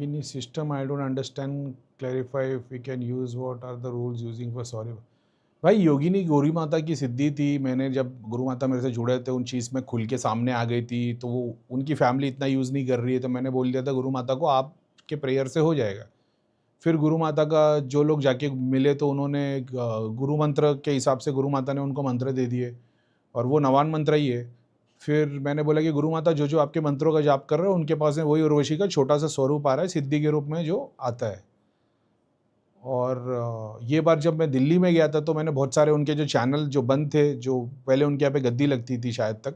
Yogini system, I don't understand. Clarify if we can use what are the rules using for sorry. भाई योगिनी गौरी माता की सिद्धि थी। मैंने जब गुरु माता मेरे से जुड़े थे उन चीज़ में खुल के सामने आ गई थी, तो वो उनकी फैमिली इतना यूज़ नहीं कर रही है, तो मैंने बोल दिया था गुरु माता को आपके प्रेयर से हो जाएगा। फिर गुरु माता का जो लोग जाके मिले तो उन्होंने गुरु मंत्र के हिसाब से गुरु माता ने उनको मंत्र दे दिए और वो नवान मंत्र ही है। फिर मैंने बोला कि गुरु माता जो आपके मंत्रों का जाप कर रहे हो उनके पास में वही उर्वशी का छोटा सा स्वरूप आ रहा है सिद्धि के रूप में जो आता है। और ये बार जब मैं दिल्ली में गया था तो मैंने बहुत सारे उनके जो चैनल जो बंद थे, जो पहले उनके यहाँ पे गद्दी लगती थी शायद तक,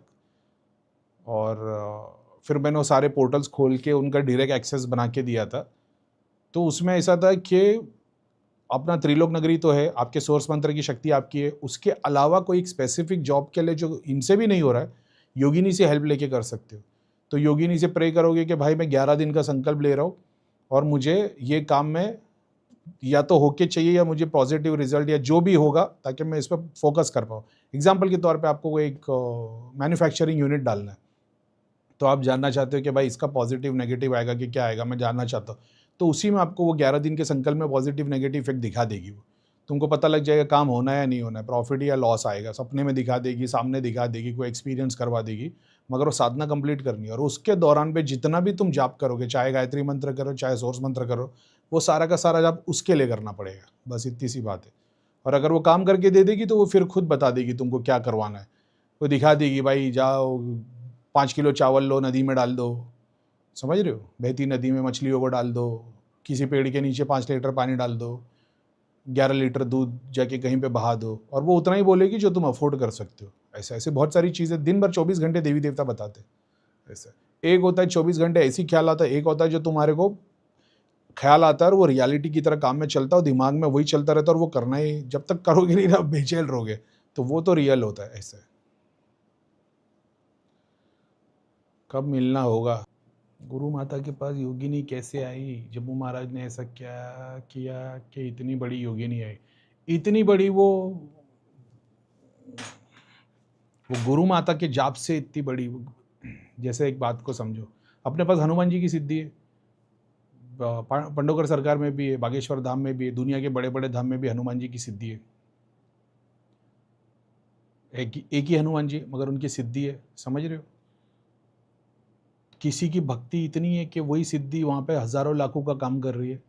और फिर मैंने वो सारे पोर्टल्स खोल के उनका डायरेक्ट एक्सेस बना के दिया था। तो उसमें ऐसा था कि अपना त्रिलोक नगरी तो है, आपके सोर्स मंत्र की शक्ति आपकी है, उसके अलावा कोई एक स्पेसिफिक जॉब के लिए जो इनसे भी नहीं हो रहा है, योगिनी से हेल्प लेके कर सकते हो। तो योगिनी से प्रे करोगे कि भाई मैं 11 दिन का संकल्प ले रहा हूँ और मुझे ये काम में या तो होके चाहिए या मुझे पॉजिटिव रिजल्ट या जो भी होगा, ताकि मैं इस पर फोकस कर पाऊँ। एग्जाम्पल के तौर पे आपको कोई एक मैन्युफैक्चरिंग यूनिट डालना है, तो आप जानना चाहते हो कि भाई इसका पॉजिटिव नेगेटिव आएगा कि क्या आएगा, मैं जानना चाहता हूँ। तो उसी में आपको वो 11 दिन के संकल्प में पॉजिटिव नेगेटिव इफेक्ट दिखा देगी। वो तुमको पता लग जाएगा काम होना है या नहीं होना है, प्रॉफिट या लॉस आएगा, सपने में दिखा देगी, सामने दिखा देगी, कोई एक्सपीरियंस करवा देगी। मगर वो साधना कंप्लीट करनी है और उसके दौरान पे जितना भी तुम जाप करोगे, चाहे गायत्री मंत्र करो चाहे सोर्स मंत्र करो, वो सारा का सारा जाप उसके लिए करना पड़ेगा। बस इतनी सी बात है। और अगर वो काम करके दे देगी तो वो फिर खुद बता देगी तुमको क्या करवाना है। वो दिखा देगी भाई जाओ 5 किलो चावल लो, नदी में डाल दो, समझ रहे हो, बहती नदी में मछलियों को डाल दो, किसी पेड़ के नीचे 5 लीटर पानी डाल दो, 11 लीटर दूध जाके कहीं पे बहा दो, और वो उतना ही बोलेगी जो तुम अफोर्ड कर सकते हो। ऐसे ऐसे बहुत सारी चीज़ें, दिन भर 24 घंटे देवी देवता बताते हैं। ऐसा एक होता है 24 घंटे ऐसी ख्याल आता है, एक होता है जो तुम्हारे को ख्याल आता है और वो रियलिटी की तरह काम में चलता है और दिमाग में वही चलता रहता है और वो करना ही, जब तक करोगे नहीं ना बेचैन रहोगे, तो वो तो रियल होता है। ऐसे कब मिलना होगा? गुरु माता के पास योगिनी कैसे आई? जम्मू महाराज ने ऐसा क्या किया कि इतनी बड़ी योगिनी आई? इतनी बड़ी वो गुरु माता के जाप से इतनी बड़ी। जैसे एक बात को समझो, अपने पास हनुमान जी की सिद्धि है, पंडोकर सरकार में भी है, बागेश्वर धाम में भी है, दुनिया के बड़े बड़े धाम में भी हनुमान जी की सिद्धि है। एक ही हनुमान जी, मगर उनकी सिद्धि है, समझ रहे हो? किसी की भक्ति इतनी है कि वही सिद्धि वहाँ पे हज़ारों लाखों का काम कर रही है।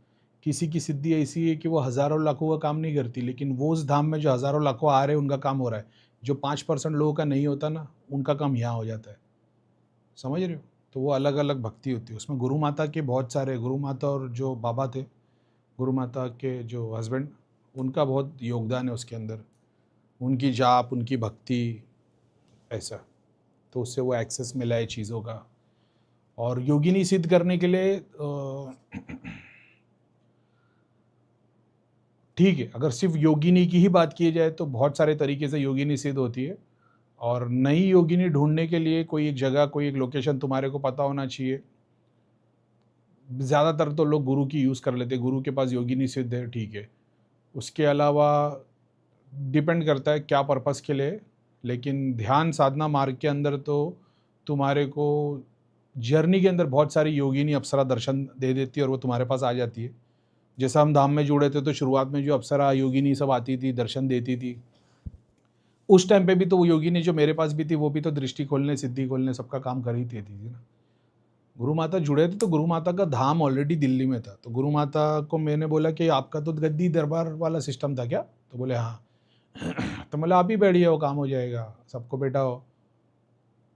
किसी की सिद्धि ऐसी है कि वो हज़ारों लाखों का काम नहीं करती, लेकिन वो उस धाम में जो हज़ारों लाखों आ रहे हैं उनका काम हो रहा है। जो 5% लोगों का नहीं होता ना, उनका काम यहाँ हो जाता है। समझ रहे हो? तो वो अलग अलग भक्ति होती है। उसमें गुरु माता के बहुत सारे, गुरु माता और जो बाबा थे, गुरु माता के जो हस्बैंड, उनका बहुत योगदान है उसके अंदर। उनकी जाप, उनकी भक्ति, ऐसा। तो उससे वो एक्सेस मिला है चीज़ों का। और योगिनी सिद्ध करने के लिए ठीक है, अगर सिर्फ योगिनी की ही बात की जाए तो बहुत सारे तरीके से योगिनी सिद्ध होती है। और नई योगिनी ढूंढने के लिए कोई एक जगह, कोई एक लोकेशन तुम्हारे को पता होना चाहिए। ज़्यादातर तो लोग गुरु की यूज़ कर लेते हैं, गुरु के पास योगिनी सिद्ध है, ठीक है। उसके अलावा डिपेंड करता है क्या पर्पस के लिए। लेकिन ध्यान साधना मार्ग के अंदर तो तुम्हारे को जर्नी के अंदर बहुत सारी योगिनी अप्सरा दर्शन दे देती है और वो तुम्हारे पास आ जाती है। जैसा हम धाम में जुड़े थे तो शुरुआत में जो अप्सरा योगिनी सब आती थी, दर्शन देती थी, उस टाइम पे भी तो वो योगिनी जो मेरे पास भी थी वो भी तो दृष्टि खोलने, सिद्धि खोलने, सबका काम कर ही देती थी ना। गुरु माता जुड़े थे तो गुरु माता का धाम ऑलरेडी दिल्ली में था। तो गुरु माता को मैंने बोला कि आपका तो गद्दी दरबार वाला सिस्टम था क्या? तो बोले हाँ। तो मतलब आप ही बैठिए, वो काम हो जाएगा, सबको बैठा हो।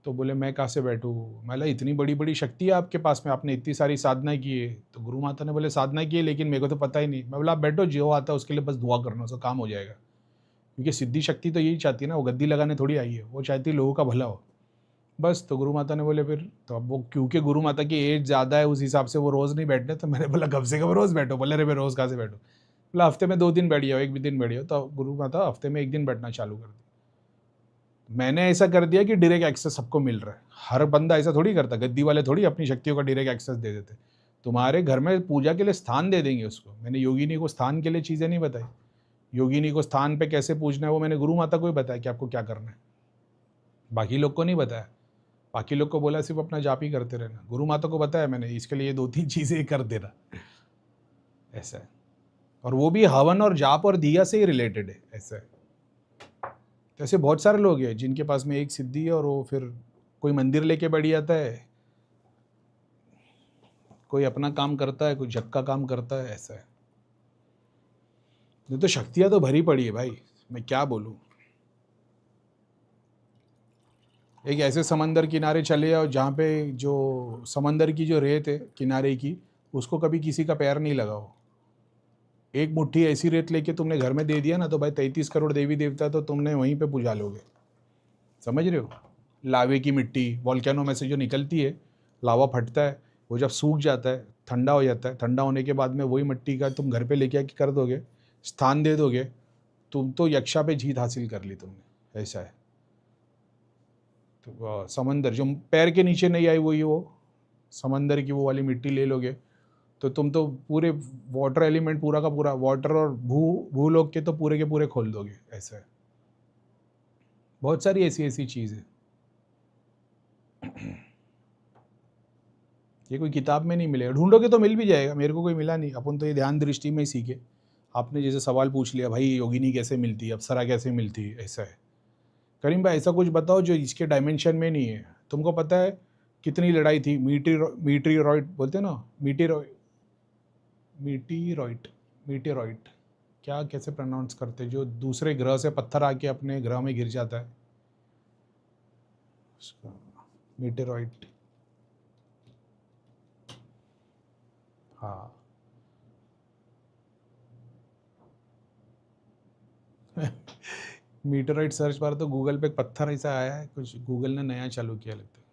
तो बोले मैं कहाँ से बैठूँ? मतलब इतनी बड़ी बड़ी शक्ति है आपके पास में, आपने इतनी सारी साधना की है। तो गुरु माता ने बोले साधना की है लेकिन मेरे को तो पता ही नहीं। मैं बोला आप बैठो, जो आता है उसके लिए बस दुआ करना, उसका काम हो जाएगा। क्योंकि सिद्धि शक्ति तो यही चाहती है ना, वो गद्दी लगाने थोड़ी आई है, वो चाहती है लोगों का भला हो। बस तो गुरु माता ने बोले फिर तो अब वो, क्योंकि गुरु माता की एज ज़्यादा है उस हिसाब से वो रोज़ नहीं बैठने। तो मैंने बोला कब से कब रोज़ बैठो? बोले अरे मैं रोज़ कहाँ से बैठूँ? बोला हफ्ते में 2 दिन बैठ जाओ, एक भी दिन बैठ जाओ। तो गुरु माता हफ्ते में 1 दिन बैठना चालू कर दी। मैंने ऐसा कर दिया कि डायरेक्ट एक्सेस सबको मिल रहा है। हर बंदा ऐसा थोड़ी करता, गद्दी वाले थोड़ी अपनी शक्तियों का डायरेक्ट एक्सेस दे देते। तुम्हारे घर में पूजा के लिए स्थान दे देंगे उसको। मैंने योगिनी को स्थान के लिए चीज़ें नहीं बताई। योगिनी को स्थान पे कैसे पूजना है वो मैंने गुरु माता को ही बताया कि आपको क्या करना है, बाकी लोग को नहीं बताया। बाकी लोग को बोला सिर्फ अपना जाप ही करते रहना। गुरु माता को बताया मैंने, इसके लिए 2-3 चीज़ें कर देना, ऐसा है। और वो भी हवन और जाप और दिया से ही रिलेटेड है, ऐसा है। तो ऐसे बहुत सारे लोग हैं जिनके पास में एक सिद्धि है और वो फिर कोई मंदिर लेके बैठ जाता है, कोई अपना काम करता है, कोई जग का काम करता है, ऐसा है। ये तो शक्तियाँ तो भरी पड़ी है भाई, मैं क्या बोलूँ। एक ऐसे समंदर किनारे चले जाओ जहाँ पे जो समंदर की जो रेत है किनारे की, उसको कभी किसी का पैर नहीं लगा हो। एक मुट्ठी ऐसी रेत लेके तुमने घर में दे दिया ना, तो भाई 33 करोड़ देवी देवता तो तुमने वहीं पे पूजा लोगे, समझ रहे हो। लावे की मिट्टी वॉल्केनो में से जो निकलती है, लावा फटता है, वो जब सूख जाता है, ठंडा हो जाता है, ठंडा होने के बाद में वही मिट्टी का तुम घर पे लेके आके कर दोगे, स्थान दे दोगे, तुम तो यक्षा पे जीत हासिल कर ली तुमने, ऐसा है। तो समंदर जो पैर के नीचे नहीं आई हुई, वो समंदर की वो वाली मिट्टी ले लोगे तो तुम तो पूरे वाटर एलिमेंट पूरा का पूरा, वाटर और भूलोक के तो पूरे के पूरे खोल दोगे, ऐसा है। बहुत सारी ऐसी ऐसी चीज़ है। ये कोई किताब में नहीं मिलेगा, ढूंढोगे तो मिल भी जाएगा, मेरे को कोई मिला नहीं। अपन तो ये ध्यान दृष्टि में ही सीखे। आपने जैसे सवाल पूछ लिया भाई योगिनी कैसे मिलती है, अप्सरा कैसे मिलती है, ऐसा है। करीम भाई ऐसा कुछ बताओ जो इसके डायमेंशन में नहीं है। तुमको पता है कितनी लड़ाई थी, मीटीरॉइड बोलते हैं ना, मीटीरॉइड क्या कैसे प्रोनाउंस करते, जो दूसरे ग्रह से पत्थर आके अपने ग्रह में गिर जाता है, मीटीरॉइड। हाँ मीटरॉइड सर्च पर तो गूगल पे एक पत्थर ऐसा आया है, कुछ गूगल ने नया चालू किया लगता है।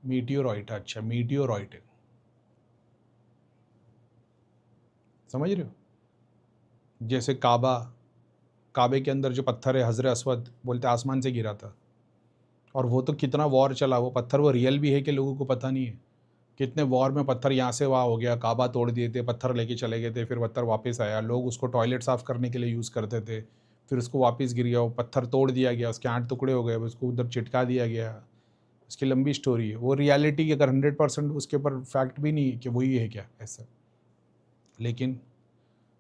मीटियोरॉइड, अच्छा मीटियोरॉइड है, समझ रहे हो। जैसे काबे के अंदर जो पत्थर है, हजर अस्वद बोलते आसमान से गिरा था, और वो तो कितना वॉर चला वो पत्थर, वो रियल भी है कि लोगों को पता नहीं है। कितने वॉर में पत्थर यहाँ से वहाँ हो गया, काबा तोड़ दिए थे, पत्थर लेके चले गए थे, फिर पत्थर वापस आया, लोग उसको टॉयलेट साफ़ करने के लिए यूज़ करते थे, फिर उसको वापस गिर गया, वो पत्थर तोड़ दिया गया, उसके 8 टुकड़े हो गए, उसको उधर चिटका दिया गया। उसकी लंबी स्टोरी है, वो रियलिटी अगर 100% उसके ऊपर फैक्ट भी नहीं है कि वही है क्या, ऐसा। लेकिन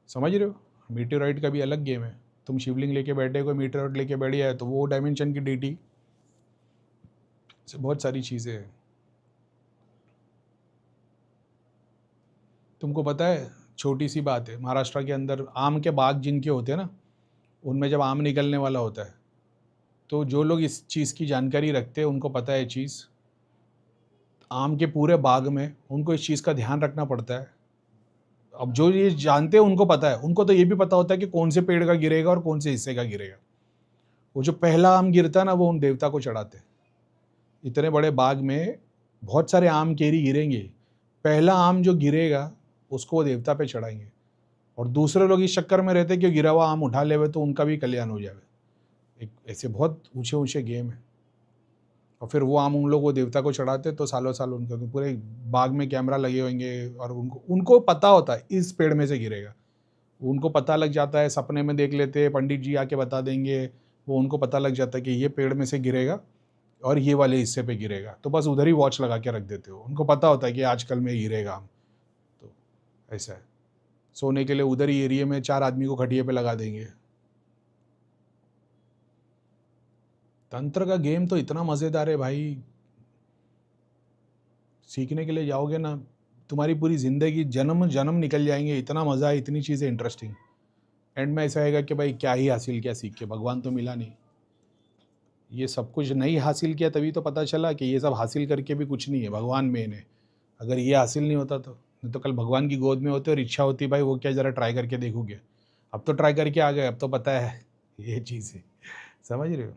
समझ रहे हो, मीटेराइट का भी अलग गेम है। तुम शिवलिंग लेके बैठे, कोई मीटेराइट लेके बैठ गया है तो वो डायमेंशन की डीटी से बहुत सारी चीज़ें हैं। तुमको पता है, छोटी सी बात है, महाराष्ट्र के अंदर आम के बाग जिनके होते हैं ना, उनमें जब आम निकलने वाला होता है, तो जो लोग इस चीज़ की जानकारी रखते हैं उनको पता है चीज़, आम के पूरे बाग में उनको इस चीज़ का ध्यान रखना पड़ता है। अब जो ये जानते हैं उनको पता है, उनको तो ये भी पता होता है कि कौन से पेड़ का गिरेगा और कौन से हिस्से का गिरेगा। वो जो पहला आम गिरता है ना, वो उन देवता को चढ़ाते हैं। इतने बड़े बाग में बहुत सारे आम केरी गिरेंगे, पहला आम जो गिरेगा उसको वो देवता पे चढ़ाएंगे, और दूसरे लोग इस चक्कर में रहते कि गिरा हुआ आम उठा लेवे तो उनका भी कल्याण हो जाए। एक ऐसे बहुत ऊंचे ऊंचे गेम है। और फिर वो आम उन लोग वो देवता को चढ़ाते तो सालों साल उनका तो पूरे बाग में कैमरा लगे होंगे, और उनको पता होता है इस पेड़ में से गिरेगा। उनको पता लग जाता है, सपने में देख लेते हैं, पंडित जी आके बता देंगे, वो उनको पता लग जाता है कि ये पेड़ में से गिरेगा और ये वाले हिस्से पे गिरेगा, तो बस उधर ही वॉच लगा के रख देते हो। उनको पता होता है कि आजकल में गिरेगा आम, तो ऐसा है। सोने के लिए उधर ही एरिया में 4 आदमी को खटिए पे लगा देंगे। तंत्र का गेम तो इतना मज़ेदार है भाई, सीखने के लिए जाओगे ना, तुम्हारी पूरी ज़िंदगी जन्म जन्म निकल जाएंगे, इतना मज़ा है, इतनी चीज़ें इंटरेस्टिंग। एंड में ऐसा आएगा कि भाई क्या ही हासिल किया सीख के, भगवान तो मिला नहीं। ये सब कुछ नहीं हासिल किया तभी तो पता चला कि ये सब हासिल करके भी कुछ नहीं है, भगवान मेन है। अगर ये हासिल नहीं होता तो नहीं, तो कल भगवान की गोद में होते और इच्छा होती भाई वो क्या ज़रा ट्राई करके देखोगे। अब तो ट्राई करके आ गए, अब तो पता है ये चीज़ है, समझ रहे हो।